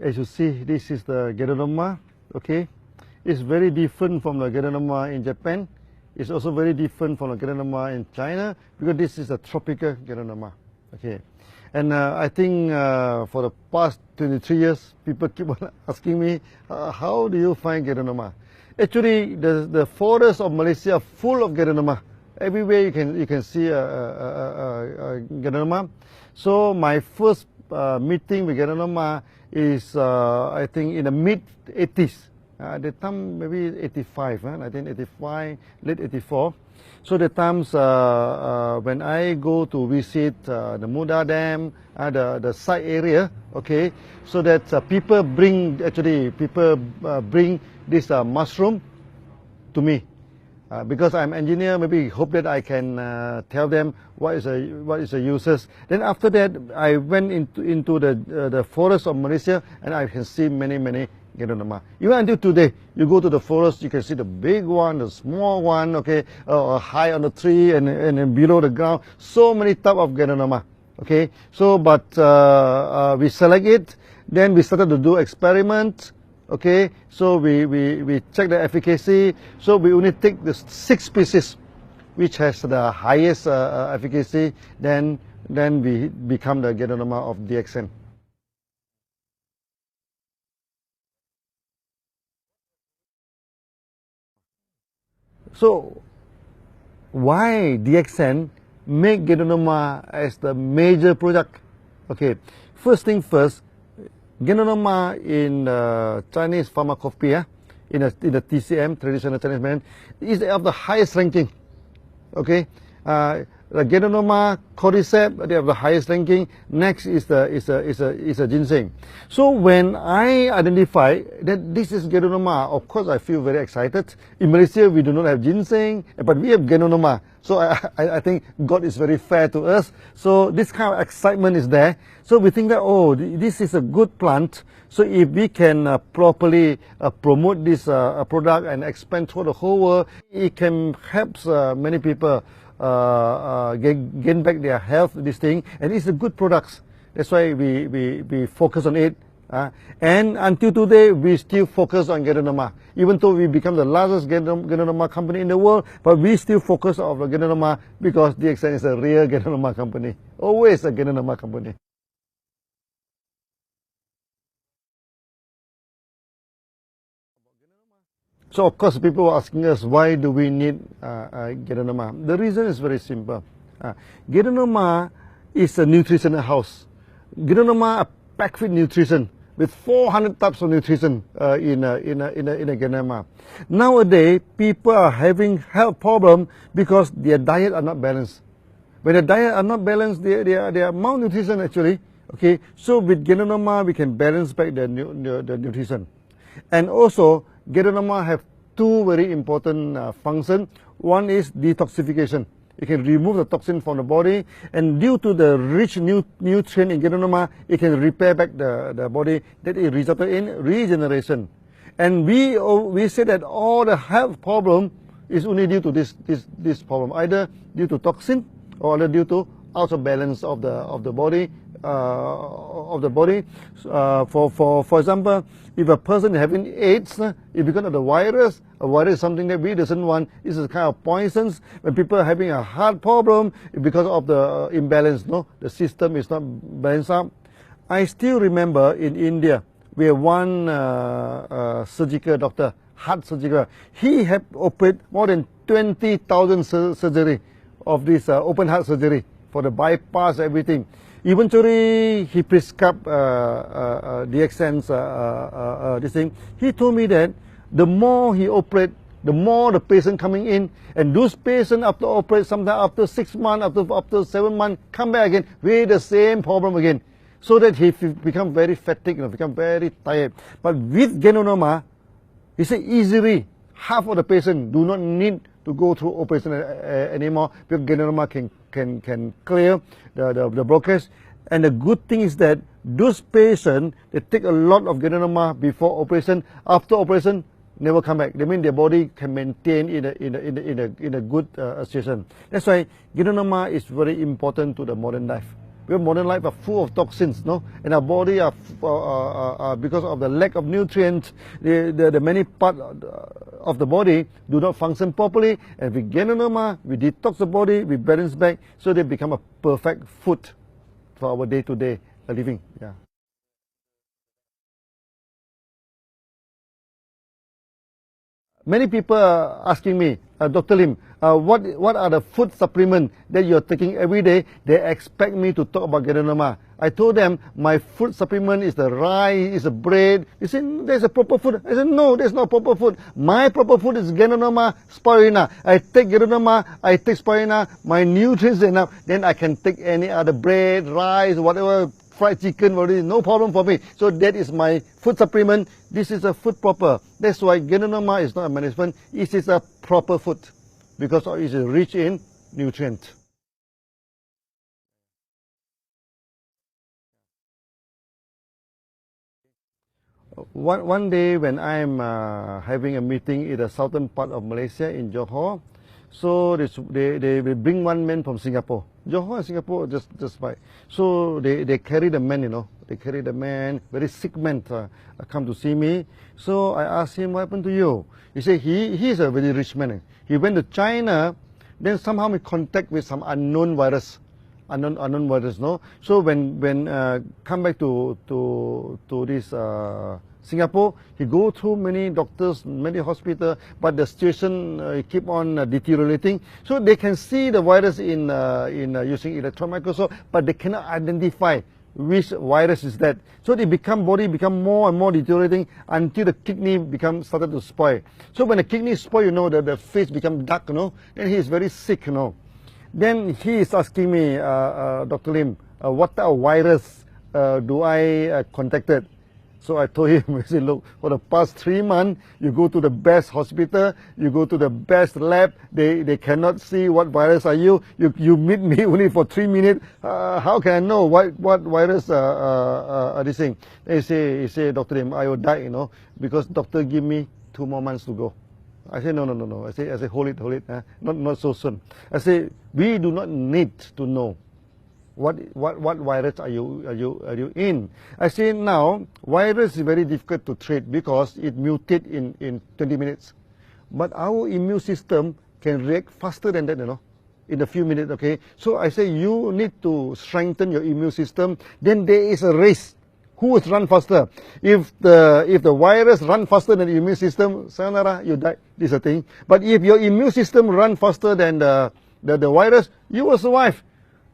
As you see, this is the Ganoderma. Okay, it's very different from the Ganoderma in Japan. It's also very different from the Ganoderma in China because this is a tropical Ganoderma. Okay, and I think for the past 23 years, people keep on asking me, how do you find Ganoderma? Actually, the forests of Malaysia are full of Ganoderma. Everywhere you can see a Ganoderma. So my first meeting with Ganoderma is I think in the mid 80s. At the time maybe 85, 1985, late 84. So the times when I go to visit the Muda Dam, the site area, okay, so that people bring bring this mushroom to me. Because I'm engineer, maybe hope that I can tell them what is the uses. Then after that, I went into the forest of Malaysia, and I can see many Ganoderma. Even until today, you go to the forest, you can see the big one, the small one, okay, high on the tree and below the ground. So many type of Ganoderma. Okay, so but we select it, then we started to do experiments. Okay, so we check the efficacy. So we only take the 6 species which has the highest efficacy. Then we become the Ganoderma of DXN. So why DXN make Ganoderma as the major product? Okay, first thing first. Ganoderma in Chinese pharmacopoeia, in the TCM, traditional Chinese medicine, is of the highest ranking. Okay, the Ganoderma, cordyceps, they have the highest ranking. Next is the ginseng. So when I identify that this is Ganoderma, of course I feel very excited. In Malaysia we do not have ginseng, but we have Ganoderma. So I think God is very fair to us. So this kind of excitement is there. So we think that, oh, this is a good plant. So if we can properly promote this product and expand through the whole world, it can help many people gain back their health, this thing. And it's a good product. That's why we focus on it. And until today, we still focus on Ganoderma. Even though we become the largest Ganoderma company in the world, but we still focus on the Ganoderma because DXN is a real Ganoderma company. Always a Ganoderma company. So of course, people were asking us, why do we need Ganoderma? The reason is very simple. Ganoderma is a nutritional house. Ganoderma are packed with nutrition, with 400 types of nutrition in a Ganoderma. Nowadays, people are having health problems because their diet are not balanced. When the diet are not balanced, they are malnutrition actually. Okay, so with Ganoderma, we can balance back the nutrition. And also, Ganoderma have 2 very important functions. One is detoxification. It can remove the toxin from the body, and due to the rich nutrient in Ganoderma, it can repair back the body. That is resulted in regeneration. And we say that all the health problem is only due to this problem, either due to toxin or either due to out of balance of the body. For example, if a person is having AIDS, it's because of the virus. A virus is something that we doesn't want. It's a kind of poisons. When people are having a heart problem, it's because of the imbalance. No, the system is not balanced up. I still remember in India, we have one surgical doctor, heart surgical. He had operated more than 20,000 surgery of this open heart surgery for the bypass, everything. Eventually, he prescribed DXN's this thing. He told me that the more he operate, the more the patient coming in, and those patients after operate, sometimes after 6 months, after 7 months, come back again with the same problem again, so that he become very fatigued, become very tired. But with Ganoderma, he said easily half of the patient do not need to go through operation anymore, because Ganoderma can clear the blockage. And the good thing is that those patients, they take a lot of Ganoderma before operation. After operation, never come back. They mean their body can maintain in a good situation. That's why Ganoderma is very important to the modern life. We have modern life are full of toxins, no? And our body are because of the lack of nutrients, the many parts of the body do not function properly. And with Ganoderma, we detox the body, we balance back, so they become a perfect food for our day-to-day living. Yeah. Many people are asking me, Dr. Lim, what are the food supplements that you're taking every day? They expect me to talk about Ganoderma. I told them my food supplement is the rice, is the bread. They said, there's a proper food. I said, no, there's no proper food. My proper food is Ganoderma, Spirulina. I take Ganoderma, I take Spirulina, my nutrients enough, then I can take any other bread, rice, whatever, fried chicken, no problem for me. So that is my food supplement. This is a food proper. That's why Ganoderma is not a management. It is a proper food because it is rich in nutrients. One day when I'm having a meeting in the southern part of Malaysia in Johor, so they will bring one man from Singapore. Johor and Singapore just by. So they carry the man, you know. They carry the man, very sick man, come to see me. So I asked him, what happened to you? He said he's a very rich man. He went to China, then somehow he contact with some unknown virus. Unknown virus, no. So when come back to this Singapore, he go through many doctors, many hospitals, but the situation keep on deteriorating. So they can see the virus in using electron microscope, but they cannot identify which virus is that. So the body become more and more deteriorating until the kidney started to spoil. So when the kidney spoil, you know, the face become dark, you know, then he is very sick, you know. Then he is asking me, Dr. Lim, what type of virus do I contacted? So I told him, I said, look, for the past 3 months, you go to the best hospital, you go to the best lab, they cannot see what virus are you. You meet me only for 3 minutes. How can I know what virus are this thing? He say, Dr. Lim, I will die, you know, because doctor give me 2 more months to go. I said, no. I say, hold it, not so soon. I say, we do not need to know what virus are you in. I say now, virus is very difficult to treat because it mutates in 20 minutes. But our immune system can react faster than that, you know, in a few minutes, okay? So I say you need to strengthen your immune system. Then there is a race. Who will run faster? If the virus run faster than the immune system, sayonara, you die. This is the thing. But if your immune system run faster than the virus, you will survive.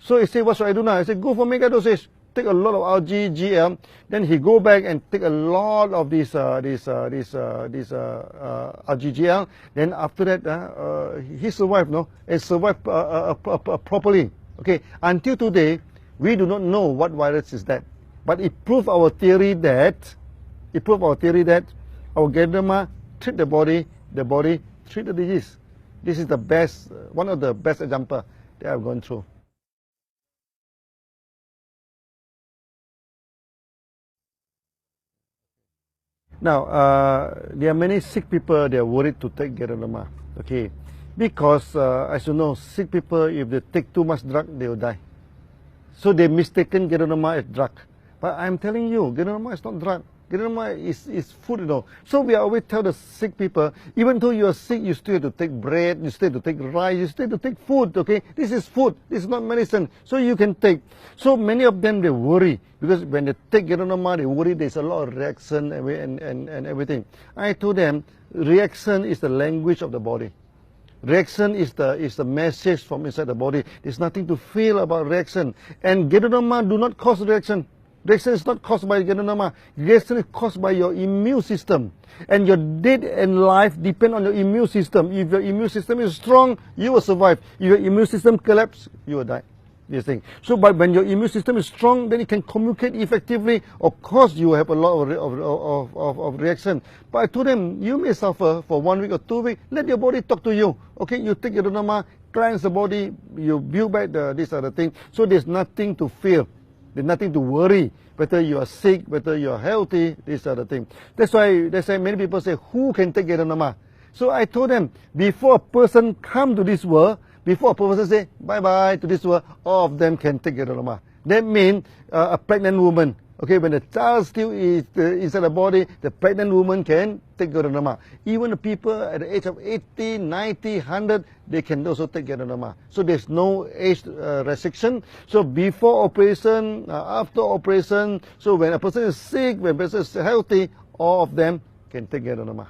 So he said, what should I do now? I said, go for mega dosage. Take a lot of algae, GM. Then he go back and take a lot of this GL. Then after that, he survived, no? And survived properly. Okay. Until today, we do not know what virus is that. But it proved our theory that our Ganoderma treat the body treat the disease. This is the best, one of the best examples that I've gone through. Now, there are many sick people, they are worried to take Ganoderma, okay? Because, as you know, sick people, if they take too much drug, they will die. So they mistaken Ganoderma as drug. But I'm telling you, Ganoderma is not drug. Ganoderma is food, you know. So we always tell the sick people, even though you are sick, you still have to take bread, you still have to take rice, you still have to take food, okay? This is food, this is not medicine. So you can take. So many of them, they worry. Because when they take Ganoderma, they worry there's a lot of reaction and everything. I told them, reaction is the language of the body. Reaction is the message from inside the body. There's nothing to feel about reaction. And Ganoderma do not cause reaction. Reaction is not caused by Ganoderma. Reaction is caused by your immune system. And your death and life depend on your immune system. If your immune system is strong, you will survive. If your immune system collapses, you will die. This thing. So, but when your immune system is strong, then it can communicate effectively. Of course, you have a lot of reaction. But I told them, you may suffer for 1 week or 2 weeks. Let your body talk to you. Okay, you take Ganoderma, cleanse the body, you build back this other thing. So there's nothing to fear. There's nothing to worry. Whether you are sick, whether you are healthy, this other thing. That's why many people say, who can take Ganoderma? So I told them, before a person come to this world, before a person say bye-bye to this world, all of them can take Ganoderma. That means a pregnant woman. Okay, when the child still is inside the body, the pregnant woman can take Ganoderma. Even the people at the age of 80, 90, 100, they can also take Ganoderma. So there's no age restriction. So before operation, after operation, so when a person is sick, when a person is healthy, all of them can take Ganoderma.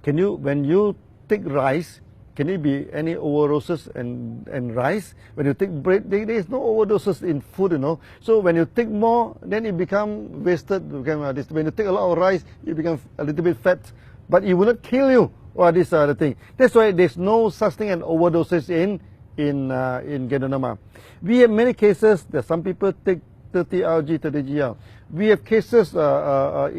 When you take rice, can it be any overdoses and rice? When you take bread, there is no overdoses in food, you know. So when you take more, then it becomes wasted. When you take a lot of rice, it becomes a little bit fat, but it will not kill you. Or this the thing. That's why there's no such thing as overdoses in Ganoderma. We have many cases that some people take 30 RG, 30 GL. We have cases there are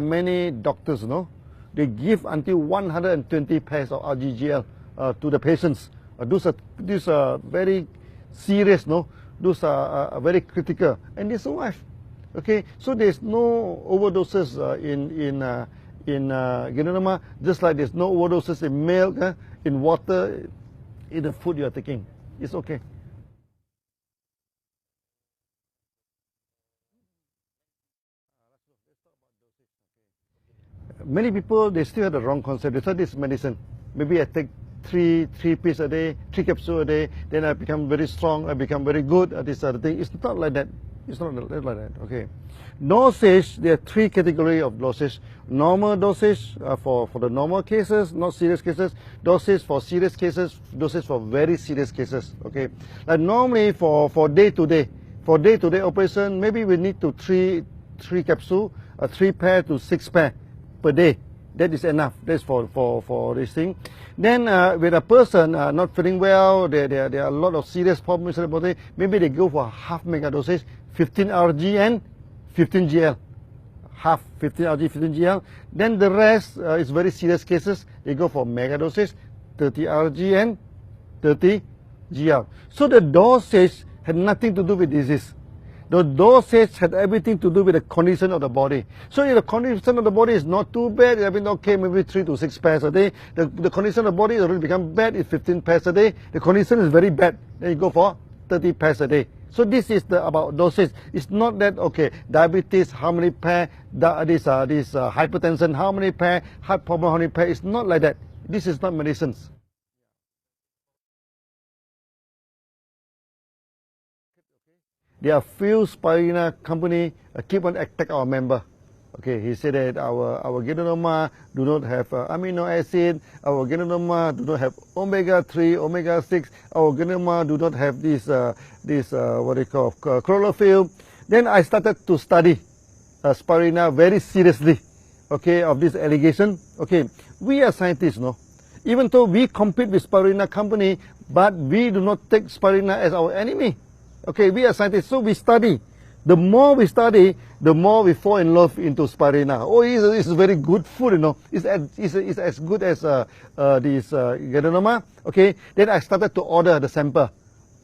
many doctors, you know. They give until 120 pairs of RGGL to the patients. Those are very serious, no? Those are very critical, and they survive. Okay, so there's no overdoses in Ganoderma, just like there's no overdoses in milk, in water, in the food you are taking. It's okay. Many people, they still have the wrong concept. They thought this is medicine. Maybe I take three pills a day, 3 capsules a day, then I become very strong, I become very good at this other thing. It's not like that. It's not like that, okay. Dosage, there are 3 categories of dosage. Normal dosage for the normal cases, not serious cases. Dosage for serious cases, dosage for very serious cases, okay. Like normally for day-to-day operation, maybe we need to 3 capsules, 3 pair to 6 pair per day. That is enough. That's for this thing. Then with a person not feeling well, there are a lot of serious problems in the body, maybe they go for half mega dosage, 15 RG and 15 GL. Half 15 RG, 15 GL. Then the rest is very serious cases. They go for mega dosage, 30 RG and 30 GL. So the dosage had nothing to do with disease. The dosage had everything to do with the condition of the body. So if the condition of the body is not too bad, I mean, okay, maybe 3 to 6 pairs a day. The condition of the body already become bad, it's 15 pairs a day. The condition is very bad, then you go for 30 pairs a day. So this is about dosage. It's not that, okay, diabetes, how many pair, this hypertension, how many pair, heart problem, how many pair. It's not like that. This is not medicines. There are few Spirulina company keep on attack our member. Okay, he said that our Ganoderma do not have amino acid, our Ganoderma do not have omega-3, omega-6, our Ganoderma do not have this what they call chlorophyll. Then I started to study Spirulina very seriously, okay, of this allegation. Okay, we are scientists, no? Even though we compete with Spirulina company, but we do not take Spirulina as our enemy. Okay, we are scientists, so we study. The more we study, the more we fall in love into Spirulina. Oh, it's very good food, you know. It's as good as this Ganoderma. Okay, then I started to order the sample.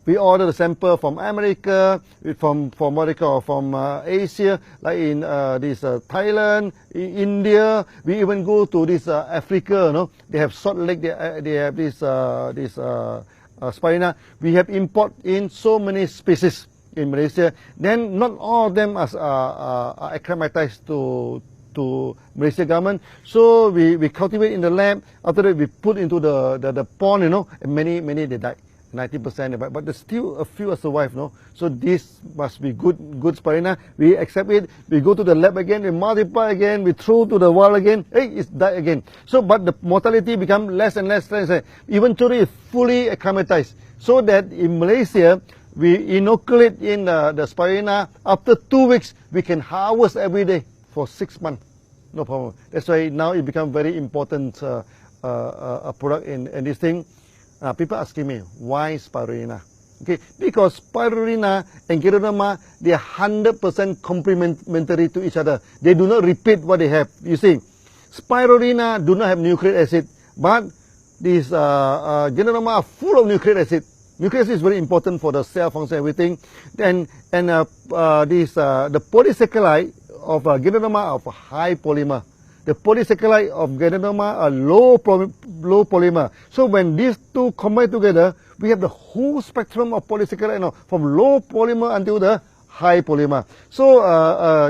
We order the sample from America, from what they call, from Asia, like in Thailand, in India. We even go to this Africa, you know. They have Salt Lake. They have this Spirulina. We have import in so many species in Malaysia. Then not all of them are acclimatized to Malaysia government. So we cultivate in the lab. After that, we put into the pond, you know, and many they died. 90%, but there's still a few survive, no? So this must be good Spirulina. We accept it. We go to the lab again. We multiply again. We throw to the wall again. Hey, it's died again. So, but the mortality become less and less. Eventually, it's fully acclimatized. So that in Malaysia, we inoculate in the Spirulina. After 2 weeks, we can harvest every day for 6 months. No problem. That's why now it become very important a product in this thing. People asking me, why Spirulina? Okay, because Spirulina and Ganoderma, they are 100% complementary to each other. They do not repeat what they have. You see, Spirulina do not have nucleic acid, but these Ganoderma are full of nucleic acid. Nucleic acid is very important for the cell function, everything. The polysaccharide of Ganoderma are of high polymer. the polysaccharide of Ganoderma are low polymer. So when these two combine together, we have the whole spectrum of polysaccharide now, from low polymer until the high polymer. So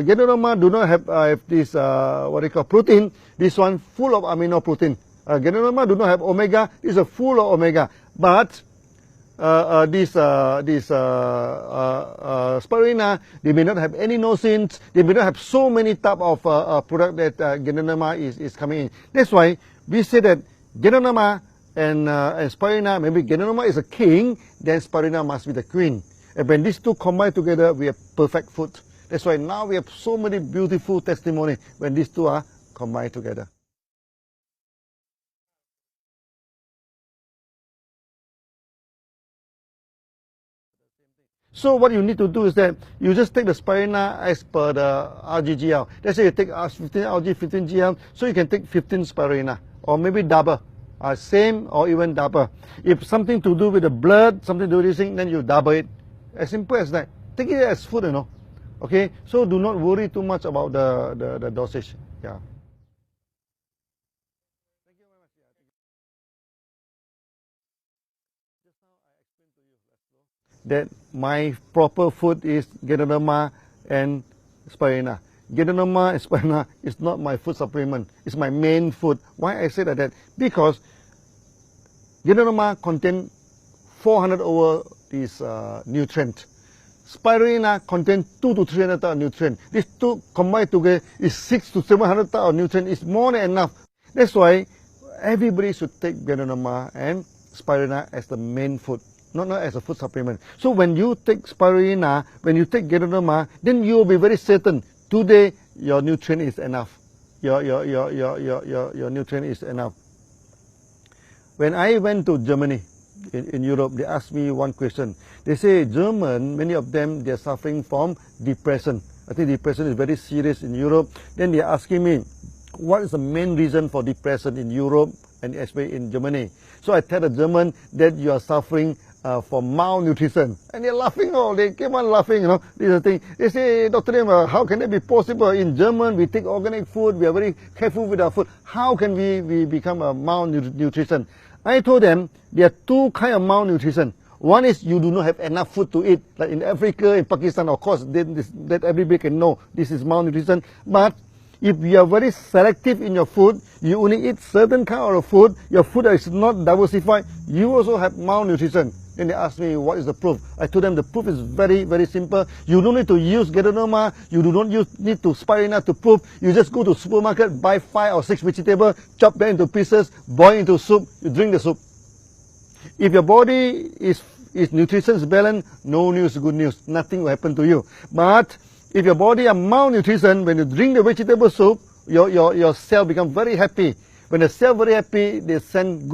Ganoderma do not have this what they call protein. This one full of amino protein. Ganoderma do not have omega. This is full of omega. But this Spirulina, they may not have any nosins. They may not have so many type of product that Ganoderma is coming in. That's why we say that Ganoderma and Spirulina, maybe Ganoderma is a king, then Spirulina must be the queen. And when these two combine together, we have perfect food. That's why now we have so many beautiful testimony when these two are combined together. So what you need to do is that you just take the Spirulina as per the RGGL. Let's say you take 15 RG, 15 GL, so you can take 15 Spirulina, or maybe double, same or even double. If something to do with the blood, something to do with this thing, then you double it. As simple as that. Take it as food, you know. Okay, so do not worry too much about the dosage. Yeah. That my proper food is Ganoderma and Spirulina. Ganoderma and Spirulina is not my food supplement. It's my main food. Why I say that? Because Ganoderma contains 400 over these nutrient. Spirulina contains 200 to 300 type of nutrient. These two combined together is 600 to 700 type of nutrient. It's more than enough. That's why everybody should take Ganoderma and Spirulina as the main food, not as a food supplement. So when you take Spirulina, when you take Ganoderma, then you will be very certain today your nutrient is enough. Your nutrient is enough. When I went to Germany, in Europe, they asked me one question. They say German, many of them, they're suffering from depression. I think depression is very serious in Europe. Then they're asking me, what is the main reason for depression in Europe and especially in Germany? So I tell the German that you are suffering from malnutrition. And they're laughing, they keep on laughing, you know. This is the thing. They say, Dr. Lim, how can that be possible? In German, we take organic food, we are very careful with our food. How can we become a malnutrition? I told them there are two kinds of malnutrition. One is you do not have enough food to eat, like in Africa, in Pakistan, of course, that everybody can know this is malnutrition. But if you are very selective in your food, you only eat certain kind of food, your food is not diversified, you also have malnutrition. Then they asked me, what is the proof? I told them the proof is very, very simple. You don't need to use Ganoderma, you do not need to Spirulina to prove. You just go to supermarket, buy 5 or 6 vegetables, chop them into pieces, boil into soup, you drink the soup. If your body is nutrition is balanced, no news, good news, nothing will happen to you. But if your body are malnutrition, when you drink the vegetable soup, your cell become very happy. When the cell very happy, they send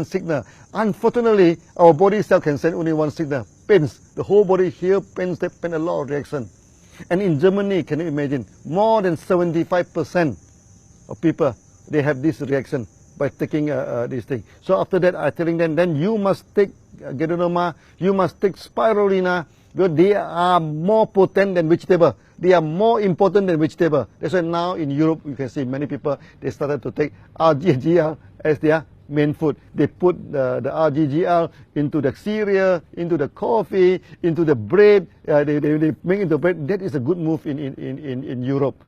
signal. Unfortunately, our body cell can send only one signal, pains. The whole body here pains, they pain a lot of reaction. And in Germany, can you imagine, more than 75% of people, they have this reaction by taking this thing. So after that, I'm telling them, then you must take Ganoderma, you must take Spirulina, because they are more potent than vegetable. They are more important than vegetable. That's why now in Europe, you can see many people, they started to take RGGL as their main food. They put the RGGL into the cereal, into the coffee, into the bread. They make into bread. That is a good move in Europe.